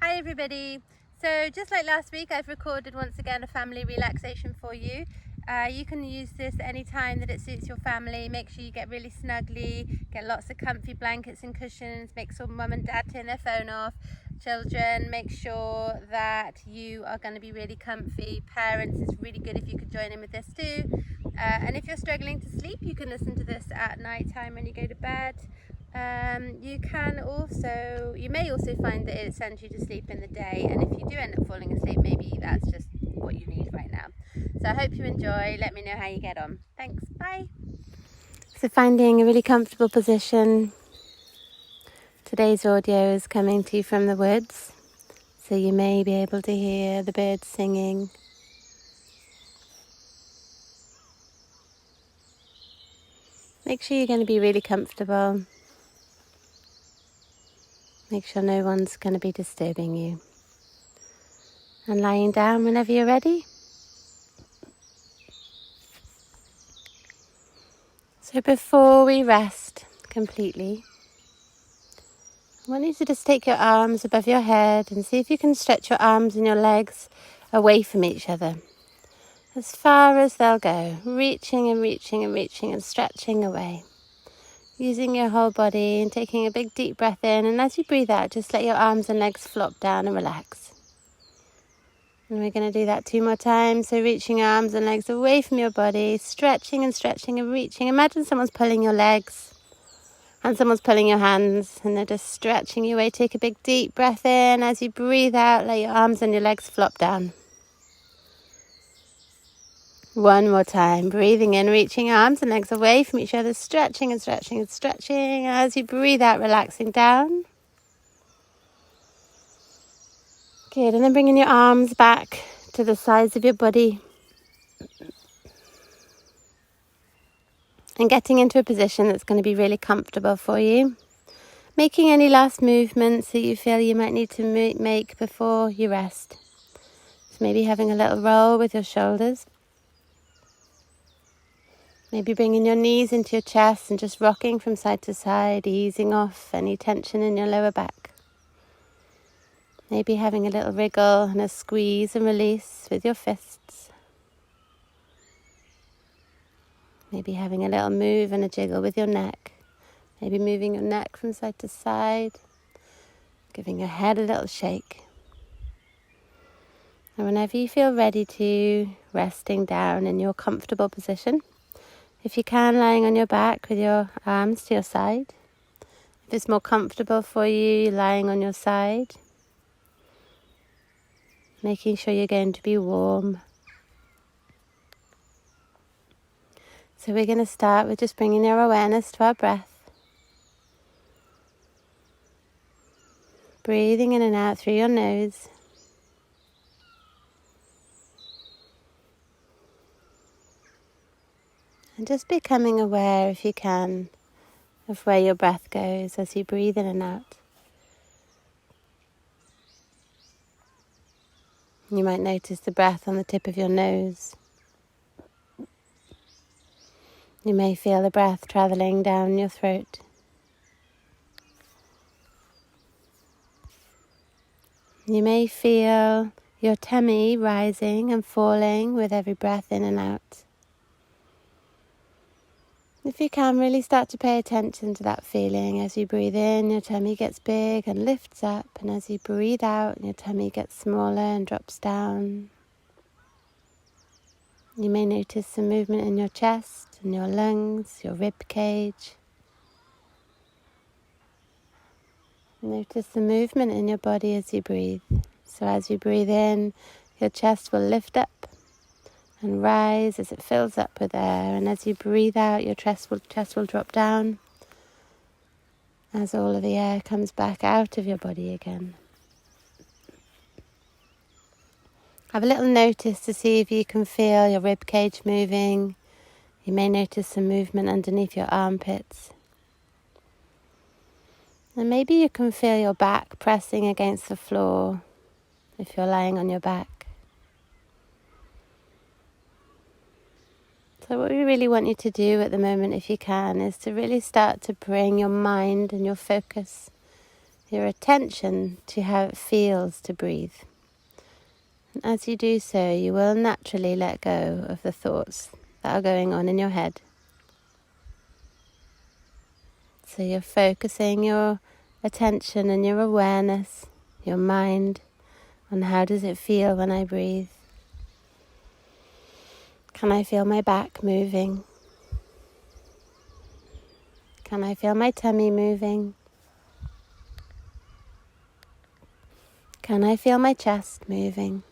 Hi everybody. So just like last week, I've recorded once again a family relaxation for you. You can use this any time that it suits your family. Make sure you get really snuggly, get lots of comfy blankets and cushions, make sure mum and dad turn their phone off. Children, make sure that you are going to be really comfy. Parents, it's really good if you could join in with this too. And if you're struggling to sleep, you can listen to this at night time when you go to bed. You may also find that it sends you to sleep in the day, and if you do end up falling asleep, maybe that's just what you need right now. So I hope you enjoy. Let me know how you get on. Thanks, bye. So finding a really comfortable position. Today's audio is coming to you from the woods, so you may be able to hear the birds singing. Make sure you're going to be really comfortable. Make sure no one's going to be disturbing you. And lying down whenever you're ready. So before we rest completely, I want you to just take your arms above your head and see if you can stretch your arms and your legs away from each other. As far as they'll go, reaching and reaching and reaching and stretching away. Using your whole body and taking a big deep breath in, and as you breathe out, just let your arms and legs flop down and relax. And we're going to do that 2 more times. So reaching arms and legs away from your body, stretching and stretching and reaching. Imagine someone's pulling your legs and someone's pulling your hands, and they're just stretching you away. Take a big deep breath in. As you breathe out, let your arms and your legs flop down. 1 more time. Breathing in, reaching arms and legs away from each other, stretching and stretching and stretching. As you breathe out, relaxing down. Good, and then bringing your arms back to the sides of your body. And getting into a position that's going to be really comfortable for you. Making any last movements that you feel you might need to make before you rest. So maybe having a little roll with your shoulders. Maybe bringing your knees into your chest and just rocking from side to side, easing off any tension in your lower back. Maybe having a little wriggle and a squeeze and release with your fists. Maybe having a little move and a jiggle with your neck. Maybe moving your neck from side to side. Giving your head a little shake. And whenever you feel ready to, resting down in your comfortable position. If you can, lying on your back with your arms to your side. If it's more comfortable for you, lying on your side. Making sure you're going to be warm. So we're going to start with just bringing our awareness to our breath. Breathing in and out through your nose. And just becoming aware, if you can, of where your breath goes as you breathe in and out. You might notice the breath on the tip of your nose. You may feel the breath traveling down your throat. You may feel your tummy rising and falling with every breath in and out. If you can, really start to pay attention to that feeling. As you breathe in, your tummy gets big and lifts up. And as you breathe out, your tummy gets smaller and drops down. You may notice some movement in your chest, in your lungs, your rib cage. Notice the movement in your body as you breathe. So as you breathe in, your chest will lift up and rise as it fills up with air. And as you breathe out, your chest will drop down as all of the air comes back out of your body again. Have a little notice to see if you can feel your rib cage moving. You may notice some movement underneath your armpits. And maybe you can feel your back pressing against the floor if you're lying on your back. So what we really want you to do at the moment, if you can, is to really start to bring your mind and your focus your attention to how it feels to breathe. And as you do so, you will naturally let go of the thoughts that are going on in your head. So you're focusing your attention and your awareness, your mind, on how does it feel when I breathe? Can I feel my back moving? Can I feel my tummy moving? Can I feel my chest moving?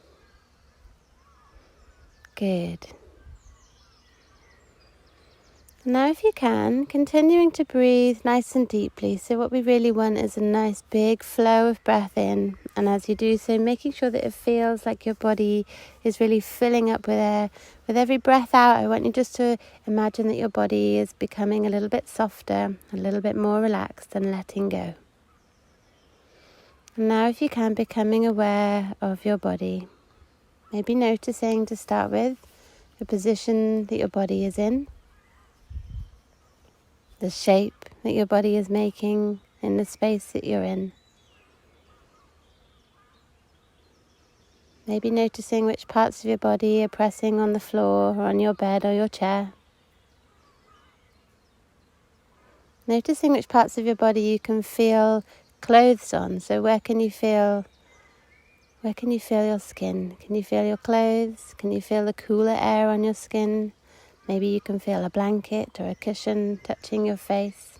Good. Now if you can, continuing to breathe nice and deeply. So what we really want is a nice big flow of breath in. And as you do so, making sure that it feels like your body is really filling up with air. With every breath out, I want you just to imagine that your body is becoming a little bit softer, a little bit more relaxed and letting go. And now if you can, becoming aware of your body. Maybe noticing to start with the position that your body is in. The shape that your body is making in the space that you're in. Maybe noticing which parts of your body are pressing on the floor or on your bed or your chair. Noticing which parts of your body you can feel clothes on. So where can you feel your skin? Can you feel your clothes? Can you feel the cooler air on your skin? Maybe you can feel a blanket or a cushion touching your face.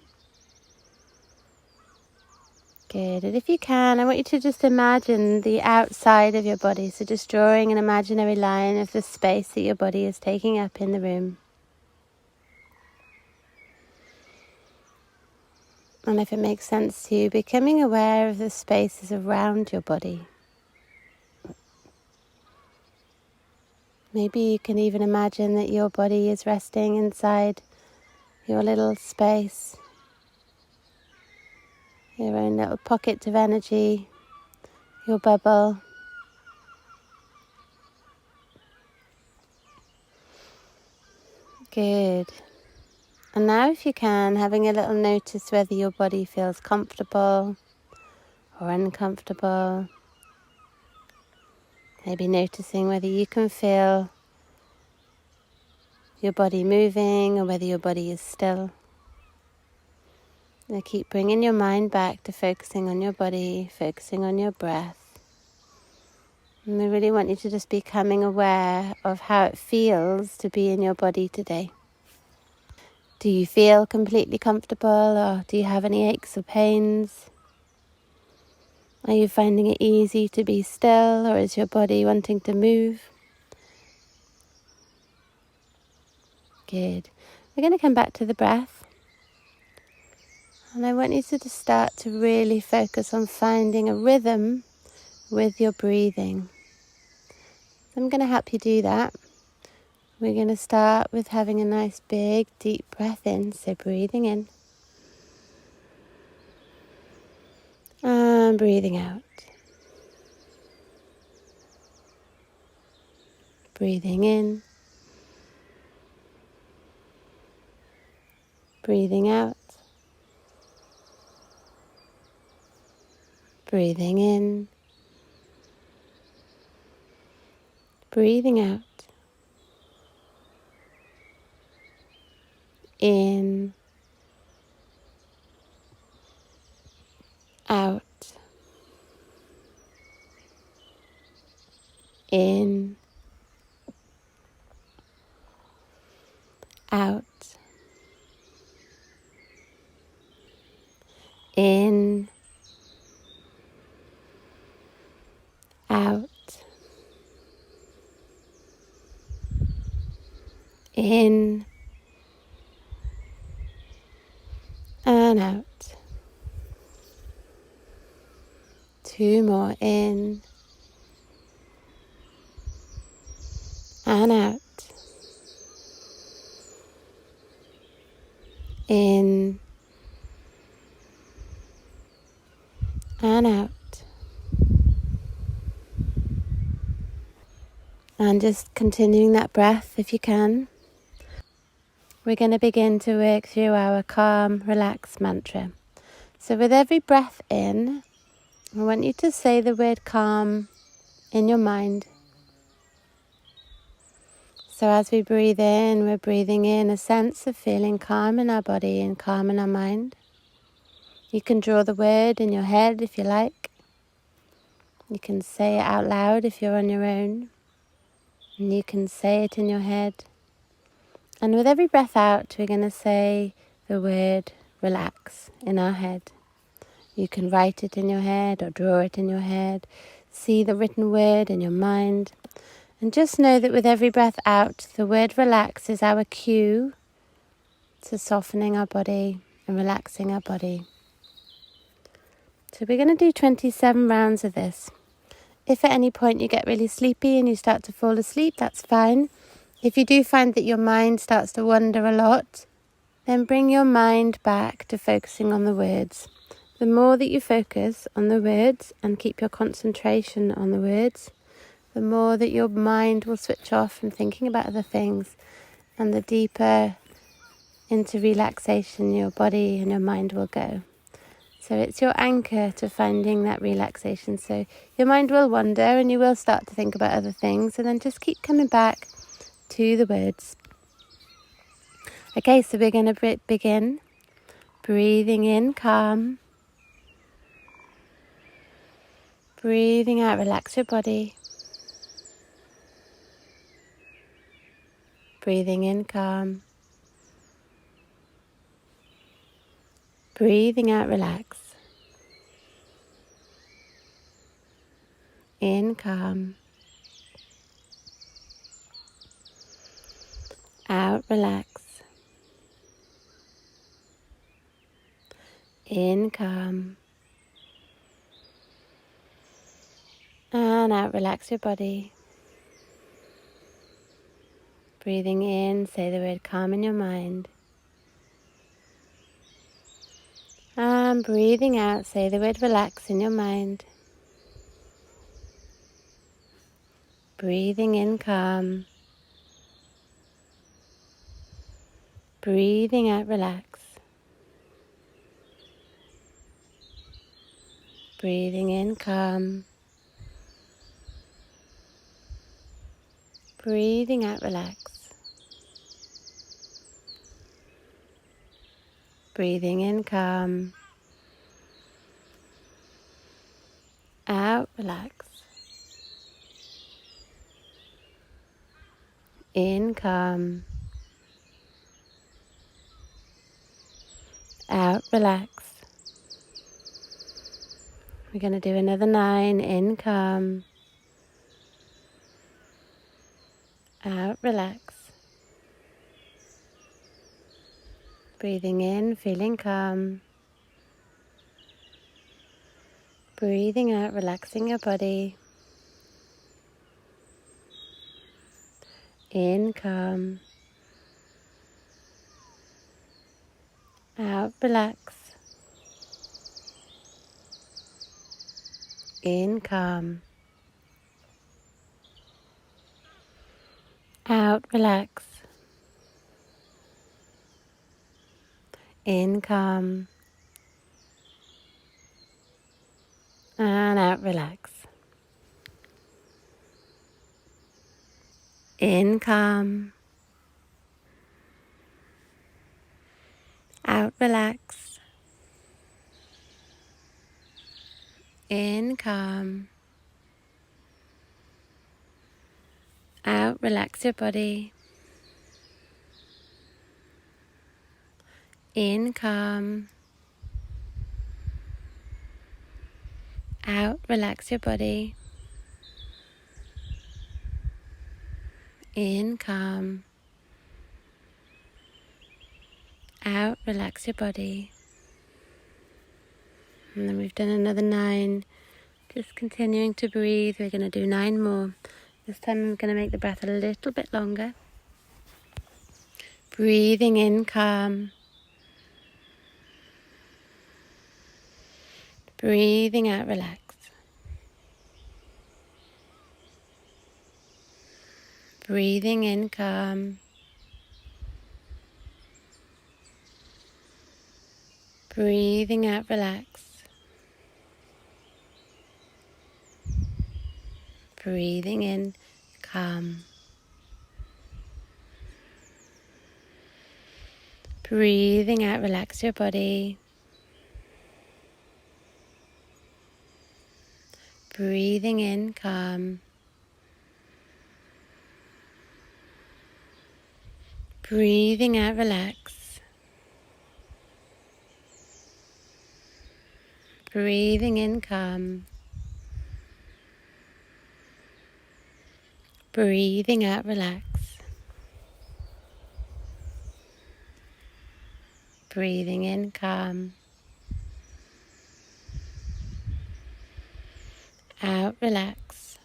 Good. And if you can, I want you to just imagine the outside of your body. So just drawing an imaginary line of the space that your body is taking up in the room. And if it makes sense to you, becoming aware of the spaces around your body. Maybe you can even imagine that your body is resting inside your little space, your own little pocket of energy, your bubble. Good. And now if you can, having a little notice whether your body feels comfortable or uncomfortable. Maybe noticing whether you can feel your body moving or whether your body is still. Now keep bringing your mind back to focusing on your body, focusing on your breath. And I really want you to just be becoming aware of how it feels to be in your body today. Do you feel completely comfortable, or do you have any aches or pains? Are you finding it easy to be still, or is your body wanting to move? Good. We're going to come back to the breath. And I want you to just start to really focus on finding a rhythm with your breathing. I'm going to help you do that. We're going to start with having a nice big deep breath in. So breathing in. And breathing out. Breathing in. Breathing out. Breathing in. Breathing out. In. Out. In. Out. In. Out. In. And out. 2 more. In. And out. In. And out. And just continuing that breath if you can. We're going to begin to work through our calm, relaxed mantra. So with every breath in, I want you to say the word calm in your mind. So as we breathe in, we're breathing in a sense of feeling calm in our body and calm in our mind. You can draw the word in your head if you like. You can say it out loud if you're on your own. And you can say it in your head. And with every breath out, we're going to say the word relax in our head. You can write it in your head or draw it in your head. See the written word in your mind. And just know that with every breath out, the word relax is our cue to softening our body and relaxing our body. So we're going to do 27 rounds of this. If at any point you get really sleepy and you start to fall asleep, that's fine. If you do find that your mind starts to wander a lot, then bring your mind back to focusing on the words. The more that you focus on the words and keep your concentration on the words, the more that your mind will switch off from thinking about other things, and the deeper into relaxation your body and your mind will go. So it's your anchor to finding that relaxation. So your mind will wander and you will start to think about other things, and then just keep coming back to the words. Okay, so we're going to begin breathing in calm. Breathing out, relax your body. Breathing in calm. Breathing out, relax. In calm. Out, relax. In calm. And out, relax your body. Breathing in, say the word calm in your mind. And breathing out, say the word relax in your mind. Breathing in calm. Breathing out, relax. Breathing in calm. Breathing out, relax. Breathing in calm. Out, relax. In calm. Out, relax. We're going to do another 9. In calm. Out, relax. Breathing in, feeling calm. Breathing out, relaxing your body. In calm. Out, relax. In calm. Out, relax. In calm. And out, relax. In calm. Out, relax. In calm. Out, relax your body. In calm. Out, relax your body. In calm. Out, relax your body. And then we've done another 9. Just continuing to breathe. We're going to do 9 more. This time I'm going to make the breath a little bit longer. Breathing in calm. Breathing out, relax. Breathing in calm. Breathing out, relax. Breathing in, calm. Breathing out, relax your body. Breathing in, calm. Breathing out, relax. Breathing in, calm. Breathing out, relax. Breathing in, calm. Out, relax.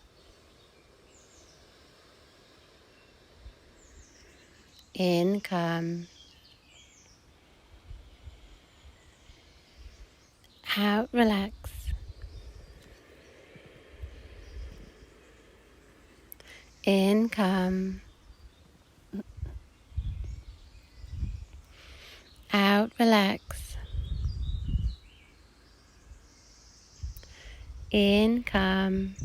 In, calm. Out, relax. In, calm. Out, relax. In, calm.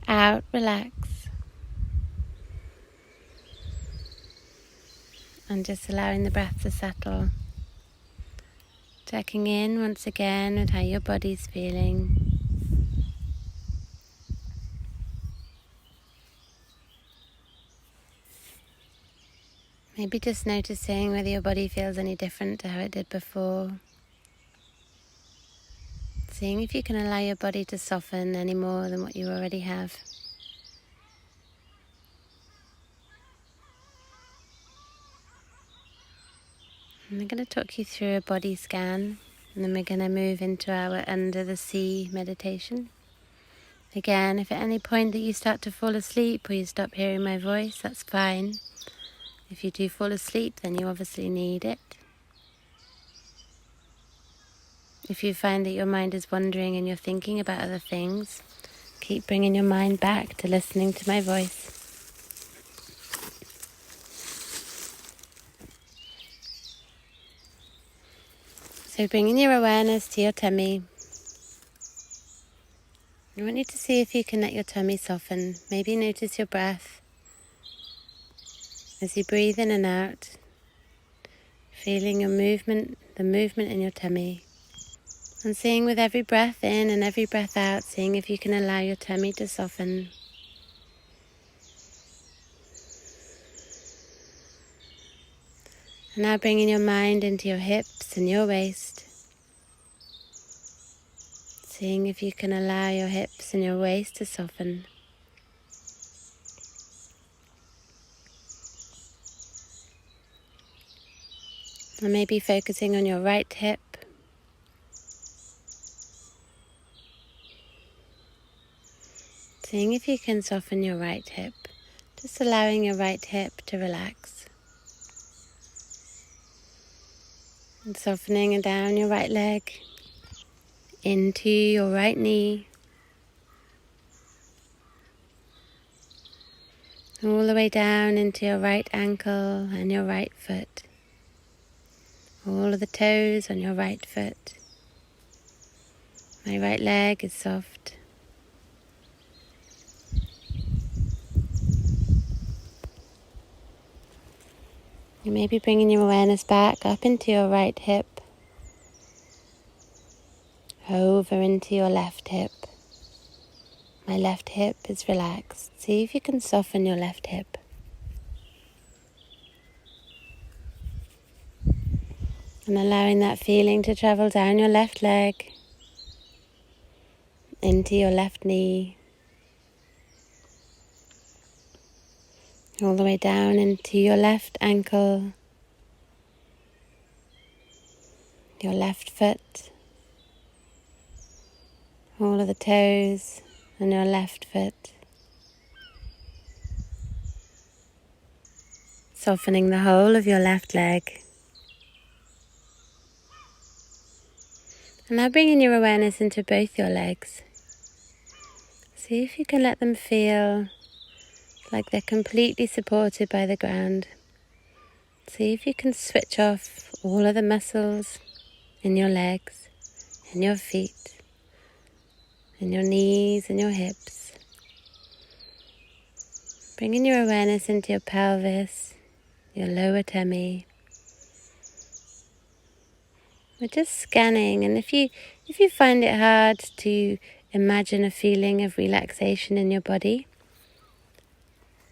Out, relax. And just allowing the breath to settle. Checking in once again with how your body's feeling. Maybe just noticing whether your body feels any different to how it did before. Seeing if you can allow your body to soften any more than what you already have. And I'm going to talk you through a body scan, and then we're going to move into our under the sea meditation. Again, if at any point that you start to fall asleep or you stop hearing my voice, that's fine. If you do fall asleep, then you obviously need it. If you find that your mind is wandering and you're thinking about other things, keep bringing your mind back to listening to my voice. So bringing your awareness to your tummy. I want you to see if you can let your tummy soften. Maybe notice your breath as you breathe in and out, feeling your movement, the movement in your tummy. And seeing with every breath in and every breath out, seeing if you can allow your tummy to soften. And now bringing your mind into your hips and your waist. Seeing if you can allow your hips and your waist to soften. And maybe focusing on your right hip. Seeing if you can soften your right hip. Just allowing your right hip to relax. And softening it down your right leg. Into your right knee. All the way down into your right ankle and your right foot. All of the toes on your right foot. My right leg is soft. You may be bringing your awareness back up into your right hip, over into your left hip. My left hip is relaxed. See if you can soften your left hip. And allowing that feeling to travel down your left leg, into your left knee, all the way down into your left ankle, your left foot, all of the toes on your left foot. Softening the whole of your left leg. And now bringing your awareness into both your legs. See if you can let them feel like they're completely supported by the ground. See if you can switch off all of the muscles in your legs and your feet. in your knees and your hips. Bringing your awareness into your pelvis, your lower tummy. We're just scanning, and if you find it hard to imagine a feeling of relaxation in your body,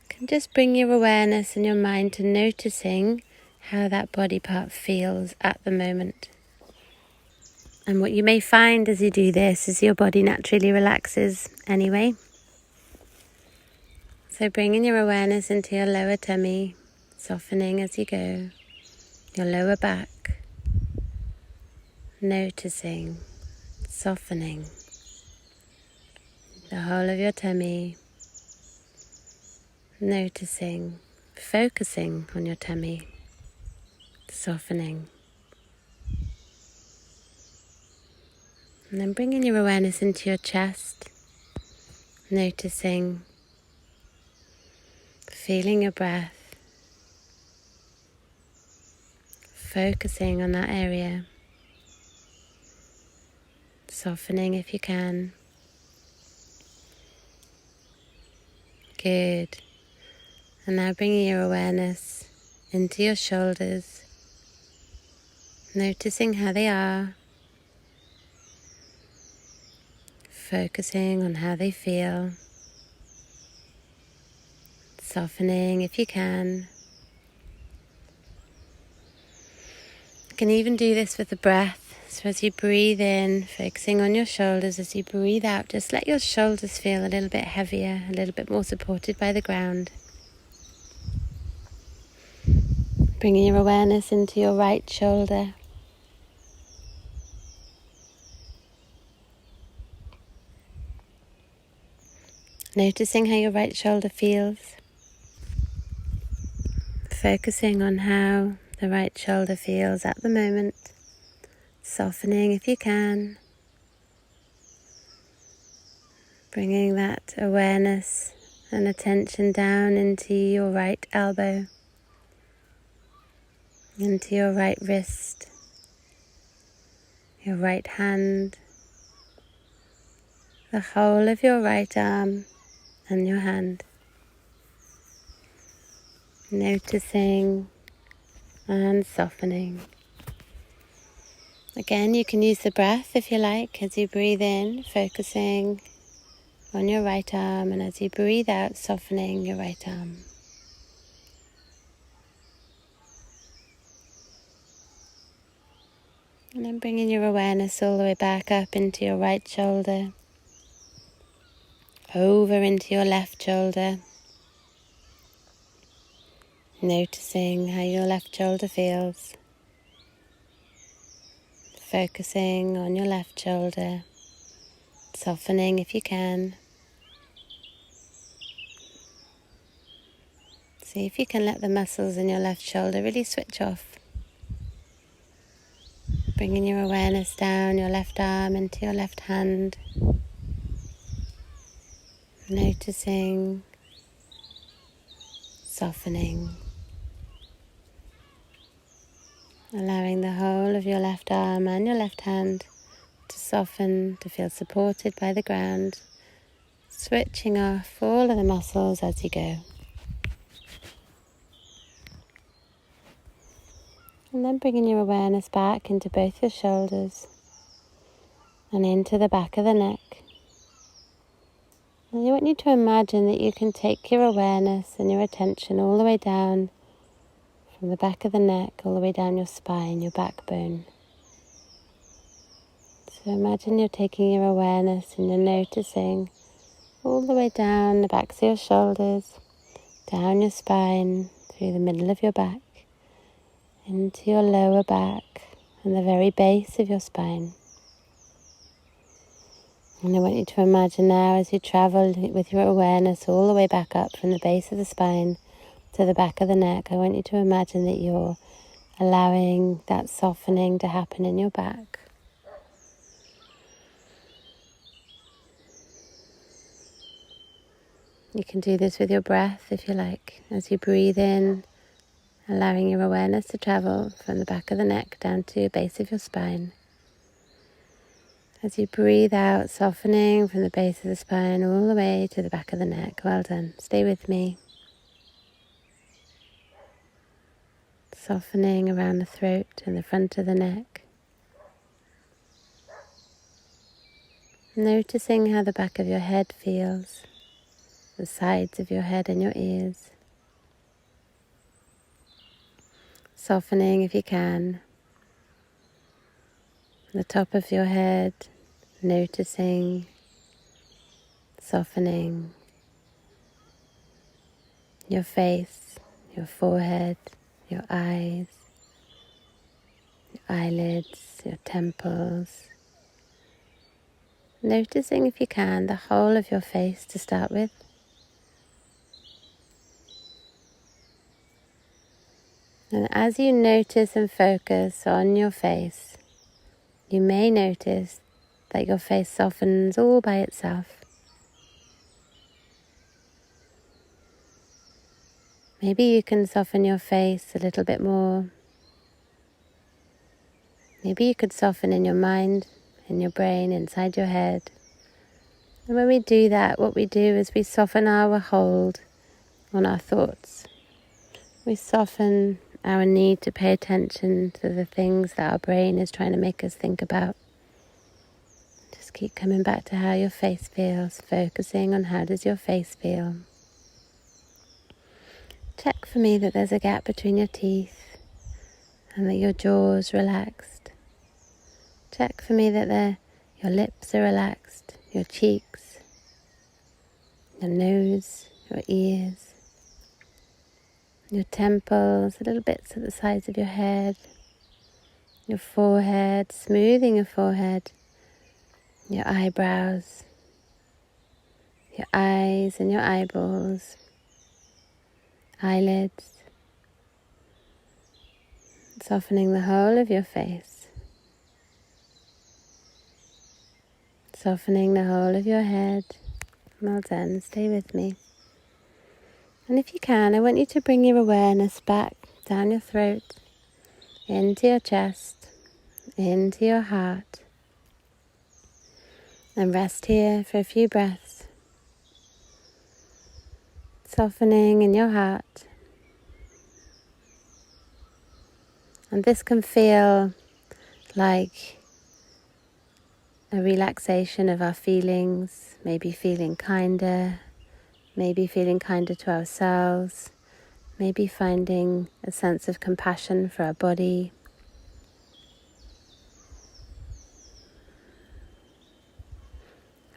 you can just bring your awareness and your mind to noticing how that body part feels at the moment. And what you may find as you do this is your body naturally relaxes anyway. So bringing your awareness into your lower tummy, softening as you go, your lower back, noticing, softening the whole of your tummy, noticing, focusing on your tummy, softening. And then bringing your awareness into your chest, noticing, feeling your breath, focusing on that area, softening if you can. Good. And now bringing your awareness into your shoulders, noticing how they are, focusing on how they feel, softening if you can. You can even do this with the breath. So as you breathe in, focusing on your shoulders, as you breathe out, just let your shoulders feel a little bit heavier, a little bit more supported by the ground. Bringing your awareness into your right shoulder. Noticing how your right shoulder feels. Focusing on how the right shoulder feels at the moment. Softening if you can. Bringing that awareness and attention down into your right elbow, into your right wrist, your right hand, the whole of your right arm and your hand. Noticing and softening. Again, you can use the breath if you like as you breathe in, focusing on your right arm, and as you breathe out, softening your right arm. And then bringing your awareness all the way back up into your right shoulder, over into your left shoulder, noticing how your left shoulder feels, focusing on your left shoulder, softening if you can. See if you can let the muscles in your left shoulder really switch off. Bringing your awareness down your left arm into your left hand. Noticing, softening. Allowing the whole of your left arm and your left hand to soften, to feel supported by the ground. Switching off all of the muscles as you go. And then bringing your awareness back into both your shoulders and into the back of the neck. And I want you to imagine that you can take your awareness and your attention all the way down from the back of the neck, all the way down your spine, your backbone. So imagine you're taking your awareness and you're noticing all the way down the backs of your shoulders, down your spine, through the middle of your back, into your lower back and the very base of your spine. And I want you to imagine now as you travel with your awareness all the way back up from the base of the spine to the back of the neck, I want you to imagine that you're allowing that softening to happen in your back. You can do this with your breath if you like. As you breathe in, allowing your awareness to travel from the back of the neck down to the base of your spine. As you breathe out, softening from the base of the spine all the way to the back of the neck. Well done. Stay with me. Softening around the throat and the front of the neck. Noticing how the back of your head feels, the sides of your head and your ears. Softening if you can. The top of your head, noticing, softening. Your face, your forehead, your eyes, your eyelids, your temples. Noticing if you can the whole of your face to start with. And as you notice and focus on your face, you may notice that your face softens all by itself. Maybe you can soften your face a little bit more. Maybe you could soften in your mind, in your brain, inside your head. And when we do that, what we do is we soften our hold on our thoughts. We soften our need to pay attention to the things that our brain is trying to make us think about. Just keep coming back to how your face feels, focusing on how does your face feel. Check for me that there's a gap between your teeth and that your jaw's relaxed. Check for me that your lips are relaxed, your cheeks, your nose, your ears. Your temples, the little bits at the sides of your head, your forehead, smoothing your forehead, your eyebrows, your eyes and your eyeballs, eyelids, softening the whole of your face, softening the whole of your head. Well done, stay with me. And if you can, I want you to bring your awareness back down your throat, into your chest, into your heart. And rest here for a few breaths. Softening in your heart. And this can feel like a relaxation of our feelings, maybe feeling kinder. Maybe feeling kinder to ourselves, maybe finding a sense of compassion for our body.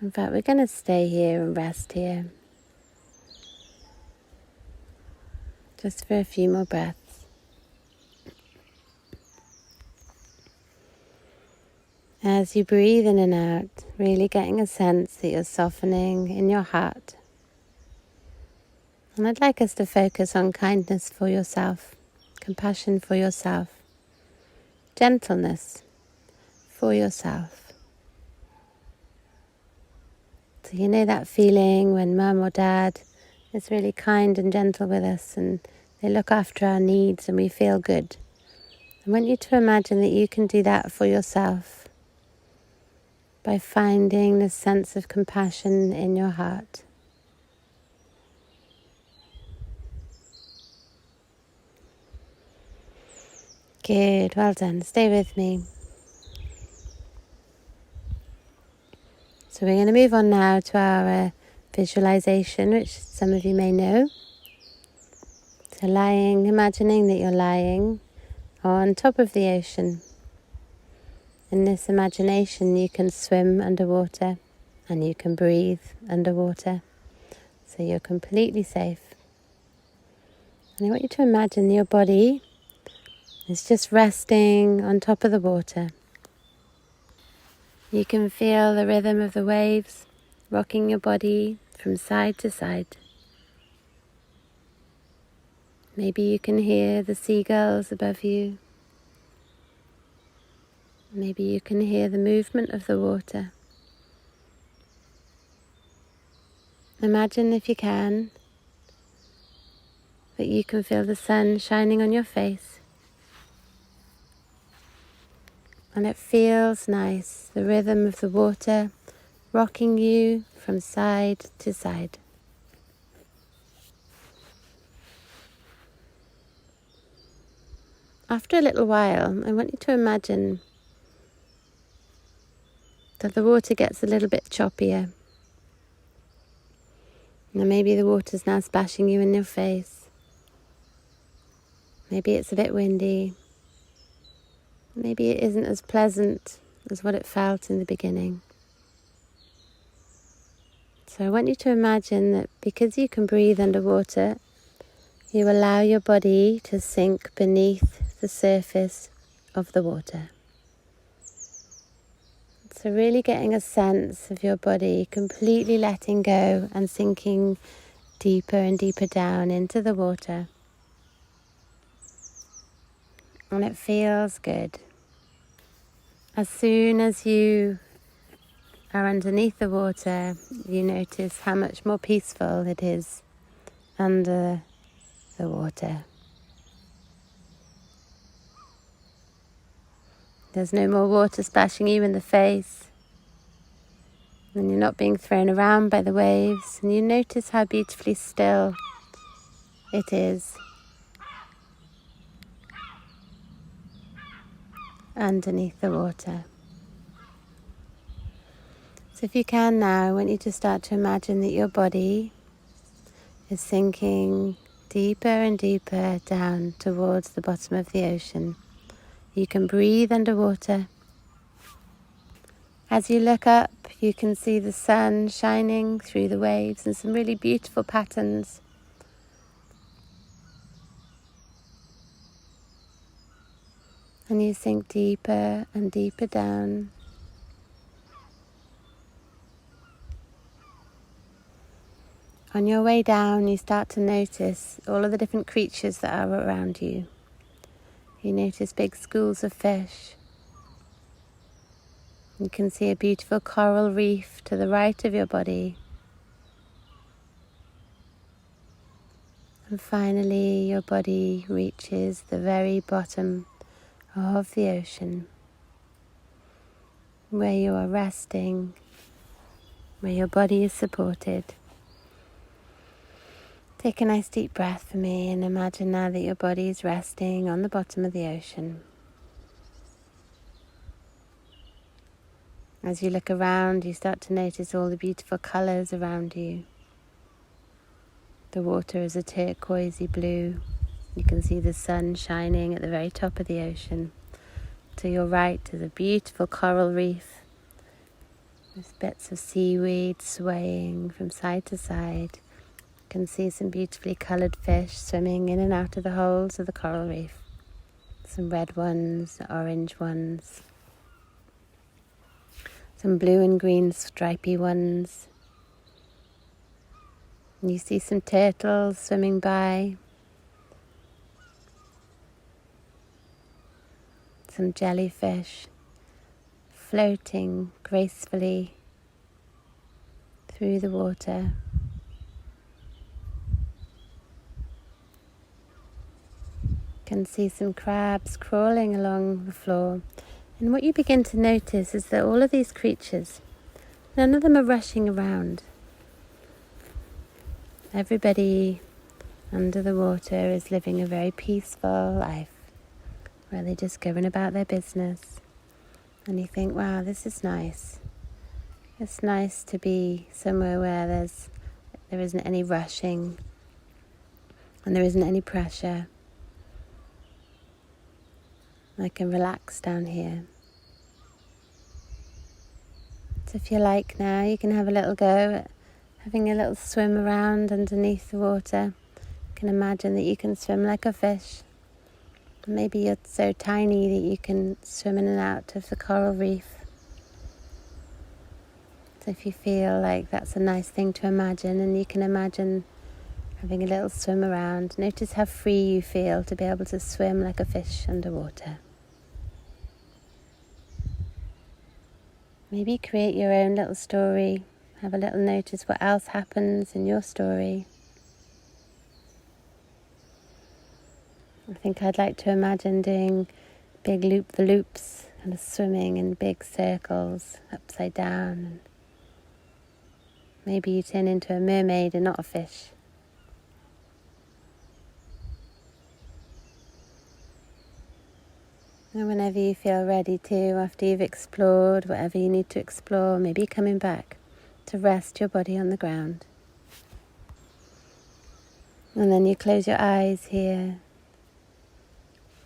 In fact, we're going to stay here and rest here, just for a few more breaths. As you breathe in and out, really getting a sense that you're softening in your heart. And I'd like us to focus on kindness for yourself, compassion for yourself, gentleness for yourself. So you know that feeling when mum or dad is really kind and gentle with us and they look after our needs and we feel good. I want you to imagine that you can do that for yourself by finding this sense of compassion in your heart. Good, well done. Stay with me. So we're going to move on now to our visualization, which some of you may know. So imagining that you're lying on top of the ocean. In this imagination, you can swim underwater and you can breathe underwater. So you're completely safe. And I want you to imagine your body is just resting on top of the water. You can feel the rhythm of the waves rocking your body from side to side. Maybe you can hear the seagulls above you. Maybe you can hear the movement of the water. Imagine, if you can, that you can feel the sun shining on your face. And it feels nice, the rhythm of the water rocking you from side to side. After a little while, I want you to imagine that the water gets a little bit choppier. Now maybe the water's now splashing you in your face. Maybe it's a bit windy. Maybe it isn't as pleasant as what it felt in the beginning. So I want you to imagine that because you can breathe underwater, you allow your body to sink beneath the surface of the water. So really getting a sense of your body completely letting go and sinking deeper and deeper down into the water. And it feels good. As soon as you are underneath the water, you notice how much more peaceful it is under the water. There's no more water splashing you in the face, and you're not being thrown around by the waves, and you notice how beautifully still it is underneath the water. So if you can now, I want you to start to imagine that your body is sinking deeper and deeper down towards the bottom of the ocean. You can breathe underwater. As you look up, you can see the sun shining through the waves and some really beautiful patterns. And you sink deeper and deeper down. On your way down, you start to notice all of the different creatures that are around you. You notice big schools of fish. You can see a beautiful coral reef to the right of your body. And finally, your body reaches the very bottom of the ocean, where you are resting, where your body is supported. Take a nice deep breath for me and imagine now that your body is resting on the bottom of the ocean. As you look around, you start to notice all the beautiful colours around you. The water is a turquoisey blue. You can see the sun shining at the very top of the ocean. To your right is a beautiful coral reef with bits of seaweed swaying from side to side. You can see some beautifully coloured fish swimming in and out of the holes of the coral reef. Some red ones, orange ones, some blue and green stripy ones. And you see some turtles swimming by, some jellyfish floating gracefully through the water. You can see some crabs crawling along the floor. And what you begin to notice is that all of these creatures, none of them are rushing around. Everybody under the water is living a very peaceful life, where they're just going about their business. And you think, wow, this is nice. It's nice to be somewhere where there isn't any rushing and there isn't any pressure. I can relax down here. So if you like now, you can have a little go at having a little swim around underneath the water. You can imagine that you can swim like a fish. Maybe you're so tiny that you can swim in and out of the coral reef. So if you feel like that's a nice thing to imagine, and you can imagine having a little swim around, notice how free you feel to be able to swim like a fish underwater. Maybe create your own little story. Have a little notice what else happens in your story. I think I'd like to imagine doing big loop-the-loops kind of swimming in big circles upside down, and maybe you turn into a mermaid and not a fish. And whenever you feel ready to, after you've explored whatever you need to explore, maybe coming back to rest your body on the ground. And then you close your eyes here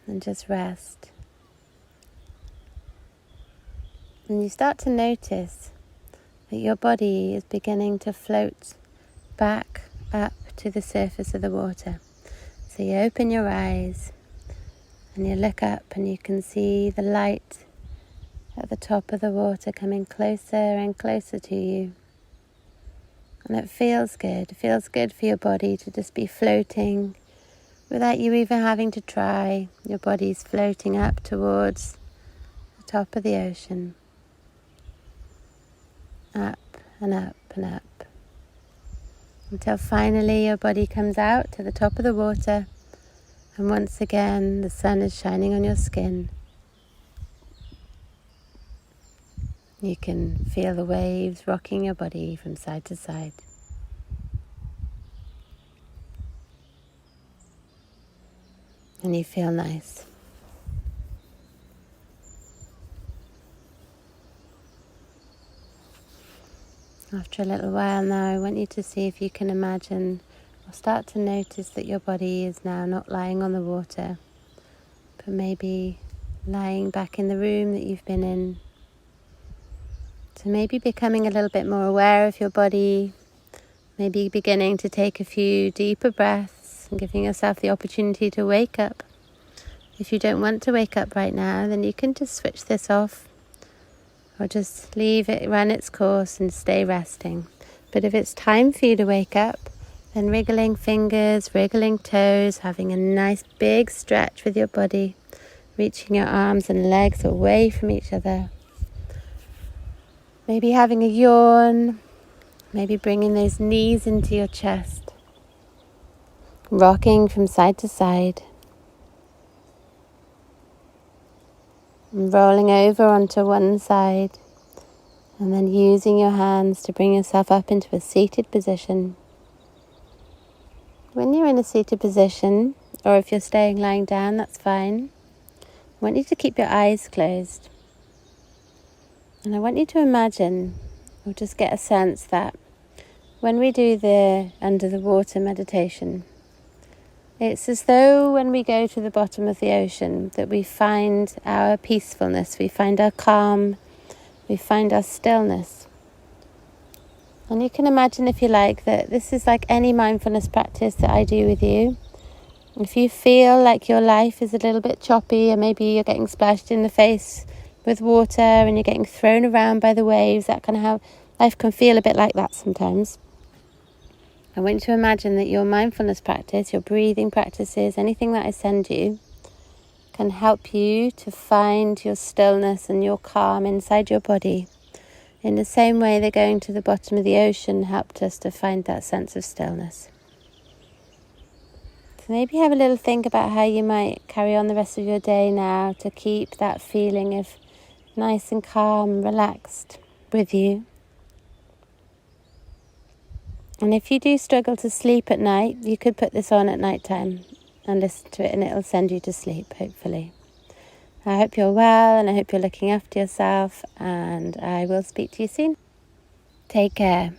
and just rest. And you start to notice that your body is beginning to float back up to the surface of the water. So you open your eyes and you look up and you can see the light at the top of the water coming closer and closer to you. And it feels good. It feels good for your body to just be floating without you even having to try. Your body's floating up towards the top of the ocean. Up and up and up. Until finally your body comes out to the top of the water, and once again the sun is shining on your skin. You can feel the waves rocking your body from side to side. And you feel nice. After a little while now, I want you to see if you can imagine or start to notice that your body is now not lying on the water, but maybe lying back in the room that you've been in. So maybe becoming a little bit more aware of your body, maybe beginning to take a few deeper breaths and giving yourself the opportunity to wake up. If you don't want to wake up right now, then you can just switch this off or just leave it run its course and stay resting. But if it's time for you to wake up, then wriggling fingers, wriggling toes, having a nice big stretch with your body, reaching your arms and legs away from each other. Maybe having a yawn, maybe bringing those knees into your chest, rocking from side to side, and rolling over onto one side, and then using your hands to bring yourself up into a seated position. When you're in a seated position, or if you're staying lying down, that's fine. I want you to keep your eyes closed. And I want you to imagine, or just get a sense that when we do the under the water meditation, it's as though when we go to the bottom of the ocean that we find our peacefulness, we find our calm, we find our stillness. And you can imagine, if you like, that this is like any mindfulness practice that I do with you. If you feel like your life is a little bit choppy, or maybe you're getting splashed in the face with water and you're getting thrown around by the waves, that kind of how life can feel a bit like that sometimes. I want you to imagine that your mindfulness practice, your breathing practices, anything that I send you, can help you to find your stillness and your calm inside your body, in the same way that going to the bottom of the ocean helped us to find that sense of stillness. So maybe have a little think about how you might carry on the rest of your day now to keep that feeling of nice and calm, relaxed with you. And if you do struggle to sleep at night, you could put this on at night time and listen to it, and it'll send you to sleep, hopefully. I hope you're well, and I hope you're looking after yourself, and I will speak to you soon. Take care.